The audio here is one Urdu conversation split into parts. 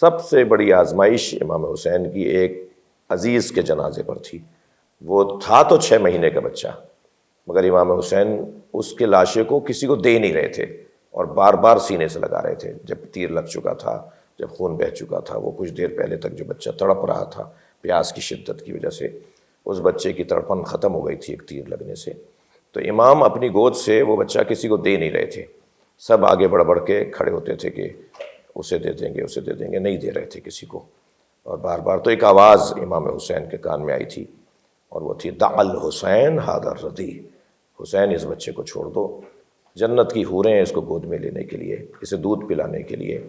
سب سے بڑی آزمائش امام حسین کی ایک عزیز کے جنازے پر تھی۔ وہ تھا تو 6 مہینے کا بچہ، مگر امام حسین اس کے لاشے کو کسی کو دے نہیں رہے تھے اور بار بار سینے سے لگا رہے تھے۔ جب تیر لگ چکا تھا، جب خون بہہ چکا تھا، وہ کچھ دیر پہلے تک جو بچہ تڑپ رہا تھا پیاس کی شدت کی وجہ سے، اس بچے کی تڑپن ختم ہو گئی تھی ایک تیر لگنے سے، تو امام اپنی گود سے وہ بچہ کسی کو دے نہیں رہے تھے۔ سب آگے بڑھ بڑھ کے کھڑے ہوتے تھے کہ اسے دے دیں گے، اسے دے دیں گے، نہیں دے رہے تھے کسی کو۔ اور بار بار تو ایک آواز امام حسین کے کان میں آئی تھی، اور وہ تھی دع الحسین ھذا الردی، حسین اس بچے کو چھوڑ دو، جنت کی حوریں اس کو گود میں لینے کے لیے، اسے دودھ پلانے کے لیے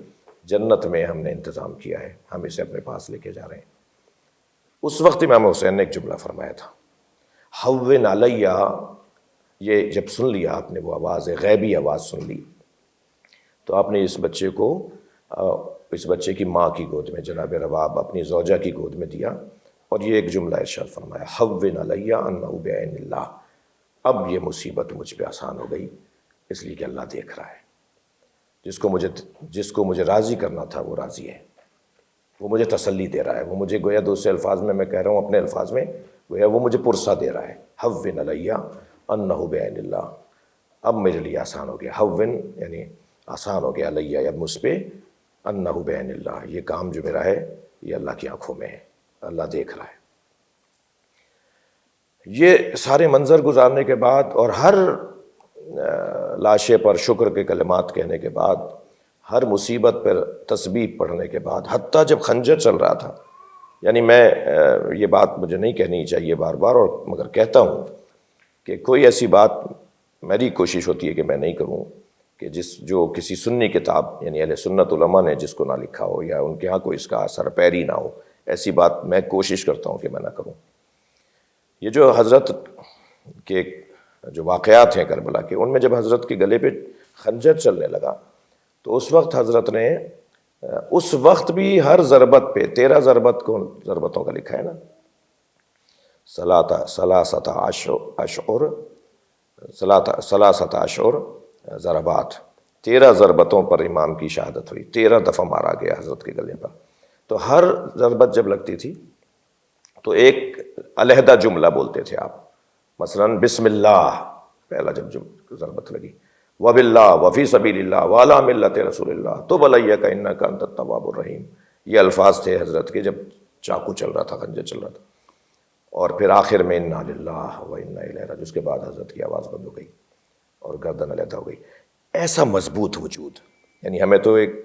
جنت میں ہم نے انتظام کیا ہے، ہم اسے اپنے پاس لے کے جا رہے ہیں۔ اس وقت امام حسین نے ایک جملہ فرمایا تھا، ہون علیہ، یہ جب سن لیا آپ نے، وہ آواز غیبی آواز سن لی، تو آپ نے اس بچے کو اس بچے کی ماں کی گود میں، جناب رباب اپنی زوجہ کی گود میں دیا، اور یہ ایک جملہ ارشاد فرمایا، ہون علیہ انہ بعین اللہ، اب یہ مصیبت مجھ پہ آسان ہو گئی اس لیے کہ اللہ دیکھ رہا ہے، جس کو مجھے راضی کرنا تھا وہ راضی ہے، وہ مجھے تسلی دے رہا ہے، وہ مجھے گویا دوسرے الفاظ میں کہہ رہا ہوں اپنے الفاظ میں، گویا وہ مجھے پرسہ دے رہا ہے۔ ہون علیہ انہ بعین اللہ، اب میرے لیے آسان ہو گیا، ہون یعنی آسان ہو گیا، علیہ اب مجھ پہ، انہ بعین اللہ، یہ کام جو میرا ہے یہ اللہ کی آنکھوں میں ہے، اللہ دیکھ رہا ہے۔ یہ سارے منظر گزارنے کے بعد اور ہر لاشے پر شکر کے کلمات کہنے کے بعد، ہر مصیبت پر تسبیح پڑھنے کے بعد، حتیٰ جب خنجر چل رہا تھا، یعنی میں یہ بات مجھے نہیں کہنی چاہیے بار بار، اور مگر کہتا ہوں کہ کوئی ایسی بات میری کوشش ہوتی ہے کہ میں نہیں کروں کہ جو کسی سنی کتاب یعنی اہل سنت علماء نے جس کو نہ لکھا ہو یا ان کے ہاں کوئی اس کا اثر پیری نہ ہو، ایسی بات میں کوشش کرتا ہوں کہ میں نہ کروں۔ یہ جو حضرت کے جو واقعات ہیں کربلا کے، ان میں جب حضرت کے گلے پہ خنجر چلنے لگا تو اس وقت حضرت نے اس وقت بھی ہر ضربت پہ 13 ضربتوں کا لکھا ہے نا، ثلاثۃ اشعر ضربات، 13 ضربتوں پر امام کی شہادت ہوئی، 13 دفعہ مارا گیا حضرت کے گلے پر۔ تو ہر ضربت جب لگتی تھی تو ایک علیحدہ جملہ بولتے تھے آپ، مثلا بسم اللہ پہلا جب ضربت لگی، وباللہ وفی سبیل اللہ وعلی ملت رسول اللہ تب الیک انک انت التواب الرحیم، یہ الفاظ تھے حضرت کے جب چاقو چل رہا تھا، خنجر چل رہا تھا، اور پھر آخر میں انا للہ و انا الیہ راجعون، اس کے بعد حضرت کی آواز بند ہو گئی اور گردن علیحدہ ہو گئی۔ ایسا مضبوط وجود، یعنی ہمیں تو ایک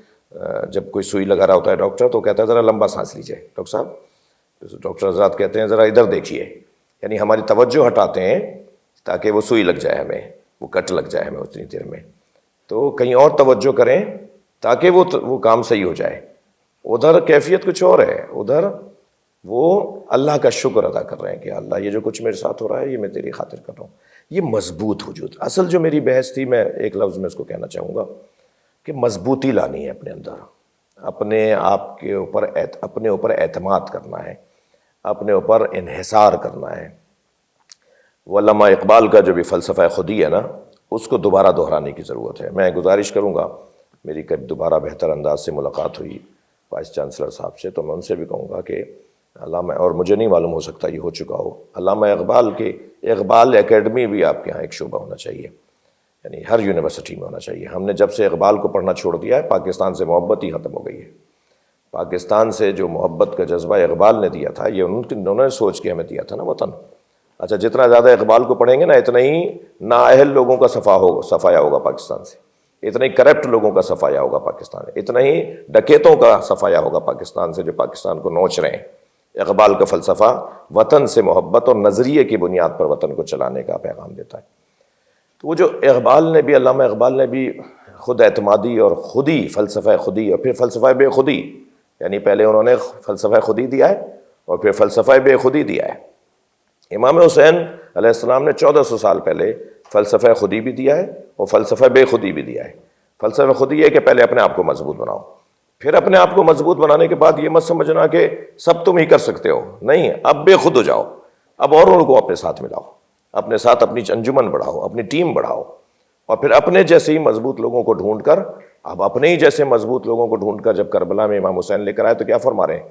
جب کوئی سوئی لگا رہا ہوتا ہے ڈاکٹر تو کہتا ہے ذرا لمبا سانس لیجیے، ڈاکٹر صاحب، ڈاکٹر حضرات کہتے ہیں ذرا ادھر دیکھیے، یعنی ہماری توجہ ہٹاتے ہیں تاکہ وہ سوئی لگ جائے ہمیں، وہ کٹ لگ جائے ہمیں اتنی دیر میں، تو کہیں اور توجہ کریں تاکہ وہ کام صحیح ہو جائے۔ ادھر کیفیت کچھ اور ہے، ادھر وہ اللہ کا شکر ادا کر رہے ہیں کہ اللہ یہ جو کچھ میرے ساتھ ہو رہا ہے یہ میں تیری خاطر کر رہا ہوں۔ یہ مضبوط وجود، اصل جو میری بحث تھی، میں ایک لفظ میں اس کو کہنا چاہوں گا کہ مضبوطی لانی ہے اپنے اندر، اپنے آپ کے اوپر اپنے اوپر اعتماد کرنا ہے، اپنے اوپر انحصار کرنا ہے۔ وہ علامہ اقبال کا جو بھی فلسفہ خودی ہے نا، اس کو دوبارہ دہرانے کی ضرورت ہے۔ میں گزارش کروں گا، میری کبھی دوبارہ بہتر انداز سے ملاقات ہوئی وائس چانسلر صاحب سے تو میں ان سے بھی کہوں گا کہ علامہ، اور مجھے نہیں معلوم ہو سکتا یہ ہو چکا ہو، علامہ اقبال کے اقبال اکیڈمی بھی آپ کے ہاں ایک شعبہ ہونا چاہیے، یعنی ہر یونیورسٹی میں ہونا چاہیے۔ ہم نے جب سے اقبال کو پڑھنا چھوڑ دیا ہے، پاکستان سے محبت ہی ختم ہو گئی ہے۔ پاکستان سے جو محبت کا جذبہ اقبال نے دیا تھا، یہ انہوں نے سوچ کے ہمیں دیا تھا نا وطن۔ اچھا، جتنا زیادہ اقبال کو پڑھیں گے نا، اتنا ہی نااہل لوگوں کا صفایا ہوگا پاکستان سے، اتنا ہی کرپٹ لوگوں کا صفایا ہوگا پاکستان سے، اتنا ہی ڈکیتوں کا صفایا ہوگا پاکستان سے جو پاکستان کو نوچ رہے ہیں۔ اقبال کا فلسفہ وطن سے محبت اور نظریے کی بنیاد پر وطن کو چلانے کا پیغام دیتا ہے۔ تو وہ جو اقبال نے بھی، علامہ اقبال نے بھی خود اعتمادی اور خودی، فلسفہ خودی اور پھر فلسفہ بے خودی، یعنی پہلے انہوں نے فلسفہ خودی دیا ہے اور پھر فلسفہ بے خودی دیا ہے۔ امام حسین علیہ السلام نے 1400 سال پہلے فلسفہ خودی بھی دیا ہے اور فلسفہ بے خودی بھی دیا ہے۔ فلسفہ خودی یہ کہ پہلے اپنے آپ کو مضبوط بناؤ، پھر اپنے آپ کو مضبوط بنانے کے بعد یہ مت سمجھنا کہ سب تم ہی کر سکتے ہو، نہیں، اب بے خود ہو جاؤ، اب اوروں کو اپنے ساتھ ملاؤ، اپنے ساتھ اپنی انجمن بڑھاؤ، اپنی ٹیم بڑھاؤ، اور پھر اپنے جیسے ہی مضبوط لوگوں کو ڈھونڈ کر اب اپنے ہی جیسے مضبوط لوگوں کو ڈھونڈ کر جب کربلا میں امام حسین لے کر آئے تو کیا فرما رہے ہیں؟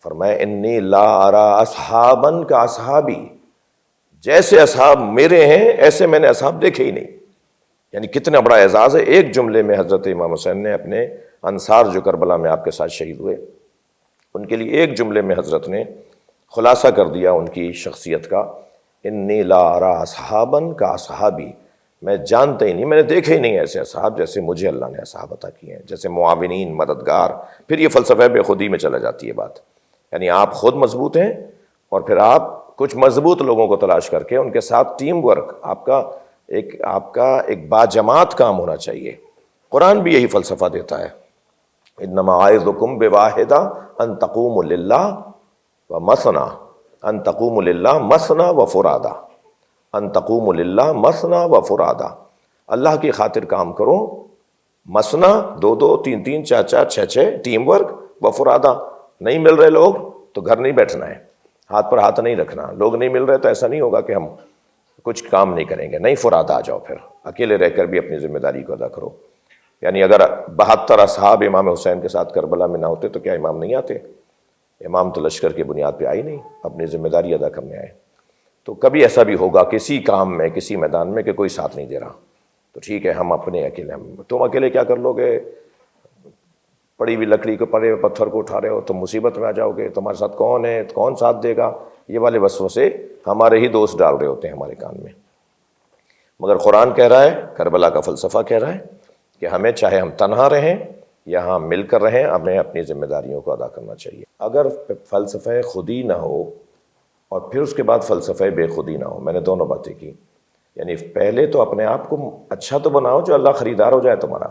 فرمایا انی لا ارا اصحابن کا اصحابی، جیسے اصحاب میرے ہیں ایسے میں نے اصحاب دیکھے ہی نہیں۔ یعنی کتنا بڑا اعزاز ہے، ایک جملے میں حضرت امام حسین نے اپنے انصار جو کربلا میں آپ کے ساتھ شہید ہوئے ان کے لیے ایک جملے میں حضرت نے خلاصہ کر دیا ان کی شخصیت کا، انی لا ارا اصحابن کا اصحابی، میں جانتا ہی نہیں، میں نے دیکھے ہی نہیں ایسے اصحاب جیسے مجھے اللہ نے اصحاب عطا کیے ہیں، جیسے معاونین، مددگار۔ پھر یہ فلسفہ بے خودی میں چلا جاتی ہے بات، یعنی آپ خود مضبوط ہیں اور پھر آپ کچھ مضبوط لوگوں کو تلاش کر کے ان کے ساتھ ٹیم ورک، آپ کا ایک باجماعت کام ہونا چاہیے۔ قرآن بھی یہی فلسفہ دیتا ہے، انما اعظکم بواحدہ ان تقوموا للہ ومثنی، ان تقوموا للہ مثنی وفرادا، ان تقوموا للہ مثنی وفرادا، اللہ کی خاطر کام کرو، مثنی، دو دو، تین تین، چار چار، چھ چھ، ٹیم ورک، وفرادا، نہیں مل رہے لوگ تو گھر نہیں بیٹھنا ہے، ہاتھ پر ہاتھ نہیں رکھنا، لوگ نہیں مل رہے تو ایسا نہیں ہوگا کہ ہم کچھ کام نہیں کریں گے، نہیں، فرادا آ جاؤ، پھر اکیلے رہ کر بھی اپنی ذمہ داری کو ادا کرو۔ یعنی اگر 72 اصحاب امام حسین کے ساتھ کربلا میں نہ ہوتے تو کیا امام نہیں آتے؟ امام تو لشکر کی بنیاد پہ آئی نہیں، اپنی ذمہ داری ادا کرنے آئے۔ تو کبھی ایسا بھی ہوگا کسی کام میں، کسی میدان میں کہ کوئی ساتھ نہیں دے رہا، تو ٹھیک ہے ہم اپنے اکیلے، تم اکیلے کیا کر لو گے؟ پڑی ہوئی لکڑی کو، پڑے ہوئے پتھر کو اٹھا رہے ہو، تم مصیبت میں آ جاؤ گے، تمہارے ساتھ کون ہے، کون ساتھ دے گا؟ یہ والے وسوسے ہمارے ہی دوست ڈال رہے ہوتے ہیں ہمارے کان میں۔ مگر قرآن کہہ رہا ہے، کربلا کا فلسفہ کہہ رہا ہے کہ ہمیں چاہے ہم تنہا رہیں یا ہم مل کر رہیں، ہمیں اپنی ذمہ داریوں کو ادا کرنا چاہیے۔ اگر فلسفہ خودی نہ ہو اور پھر اس کے بعد فلسفہ بے خودی نہ ہو، میں نے دونوں باتیں کی، یعنی پہلے تو اپنے آپ کو اچھا تو بناؤ جو اللہ خریدار ہو جائے تمہارا۔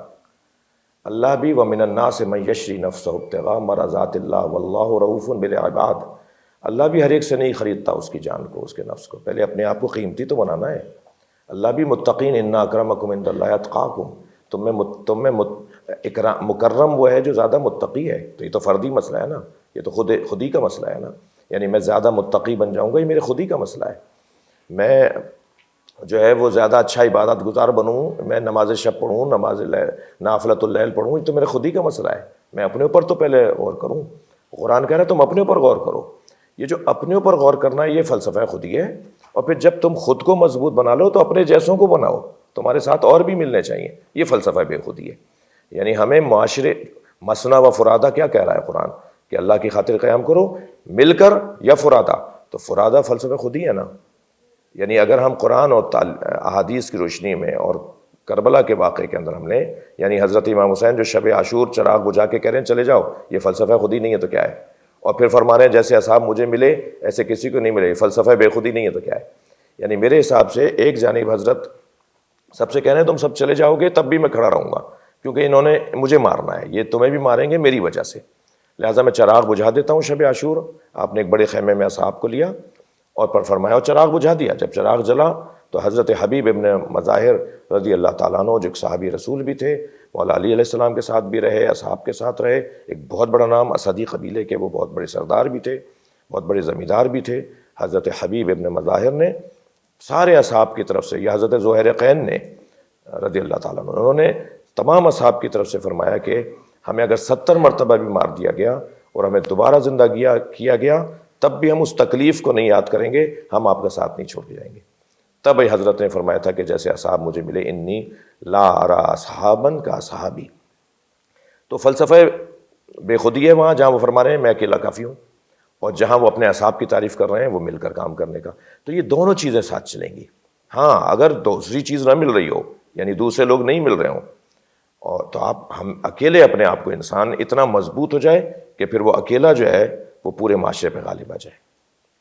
اللہ بھی وَمِنَ النَّاسِ مَن يَشْرِي نَفْسَهُ ابْتِغَاءَ مَرْضَاتِ اللَّهِ وَاللَّهُ رَءُوفٌ بِالْعِبَادِ، اللہ بھی ہر ایک سے نہیں خریدتا اس کی جان کو، اس کے نفس کو، پہلے اپنے آپ کو قیمتی تو بنانا ہے۔ اللہ بھی متقین، ان اکرمکم عند اللہ اتقاکم، تم میں مکرم وہ ہے جو زیادہ متقی ہے، تو یہ تو فردی مسئلہ ہے نا، یہ تو خودی کا مسئلہ ہے نا، یعنی میں زیادہ متقی بن جاؤں گا، یہ میرے خودی کا مسئلہ ہے۔ میں جو ہے وہ زیادہ اچھا عبادت گزار بنوں، میں نماز شب پڑھوں، نماز نافلۃ اللیل پڑھوں، یہ تو میرے خودی کا مسئلہ ہے، میں اپنے اوپر تو پہلے غور کروں۔ قرآن کہہ رہا ہے تم اپنے اوپر غور کرو، یہ جو اپنے اوپر غور کرنا ہے یہ فلسفہ خودی ہے۔ اور پھر جب تم خود کو مضبوط بنا لو تو اپنے جیسوں کو بناؤ، تمہارے ساتھ اور بھی ملنے چاہیے، یہ فلسفہ بے خودی ہے۔ یعنی ہمیں معاشرے، مثنیٰ و فرادہ کیا کہہ رہا ہے قرآن کہ اللہ کی خاطر قیام کرو مل کر یا فرادہ، تو فرادہ فلسفہ خودی ہے نا۔ یعنی اگر ہم قرآن اور احادیث کی روشنی میں اور کربلا کے واقعے کے اندر ہم نے، یعنی حضرت امام حسین جو شب عاشور چراغ بجھا کے کہہ رہے ہیں چلے جاؤ، یہ فلسفہ خودی نہیں ہے تو کیا ہے؟ اور پھر فرما رہے ہیں جیسے اصحاب مجھے ملے ایسے کسی کو نہیں ملے، یہ فلسفہ بے خودی نہیں ہے تو کیا ہے؟ یعنی میرے حساب سے ایک جانب حضرت سب سے کہہ رہے ہیں تم سب چلے جاؤ گے تب بھی میں کھڑا رہوں گا، کیونکہ انہوں نے مجھے مارنا ہے، یہ تمہیں بھی ماریں گے میری وجہ سے، لہٰذا میں چراغ بجھا دیتا ہوں شب عاشور۔ آپ نے ایک بڑے خیمے میں اصحاب کو لیا اور پر فرمایا اور چراغ بجھا دیا۔ جب چراغ جلا تو حضرت حبیب ابن مظاہر رضی اللہ تعالیٰ عنہ جو ایک صحابی رسول بھی تھے، مولا علی علیہ السلام کے ساتھ بھی رہے، اصحاب کے ساتھ رہے، ایک بہت بڑا نام، اسدی قبیلے کے وہ بہت بڑے سردار بھی تھے، بہت بڑے زمیندار بھی تھے۔ حضرت حبیب ابن مظاہر نے سارے اصحاب کی طرف سے، یا حضرت زہیرقین نے رضی اللہ تعالیٰ عنہ، انہوں نے تمام اصحاب کی طرف سے فرمایا کہ ہمیں اگر 70 مرتبہ بھی مار دیا گیا اور ہمیں دوبارہ زندہ کیا گیا تب بھی ہم اس تکلیف کو نہیں یاد کریں گے، ہم آپ کا ساتھ نہیں چھوڑ کے جائیں گے۔ تب حضرت نے فرمایا تھا کہ جیسے اصحاب مجھے ملے، انی لا ارا اصحابن کا اصحابی۔ تو فلسفہ بے خودی ہے وہاں جہاں وہ فرما رہے ہیں میں اکیلا کافی ہوں، اور جہاں وہ اپنے اصحاب کی تعریف کر رہے ہیں وہ مل کر کام کرنے کا۔ تو یہ دونوں چیزیں ساتھ چلیں گی۔ ہاں اگر دوسری چیز نہ مل رہی ہو، یعنی دوسرے لوگ نہیں مل رہے ہوں، اور تو ہم اکیلے اپنے آپ کو، انسان اتنا مضبوط ہو جائے کہ پھر وہ اکیلا جو ہے وہ پورے معاشرے پہ غالب آ جائے۔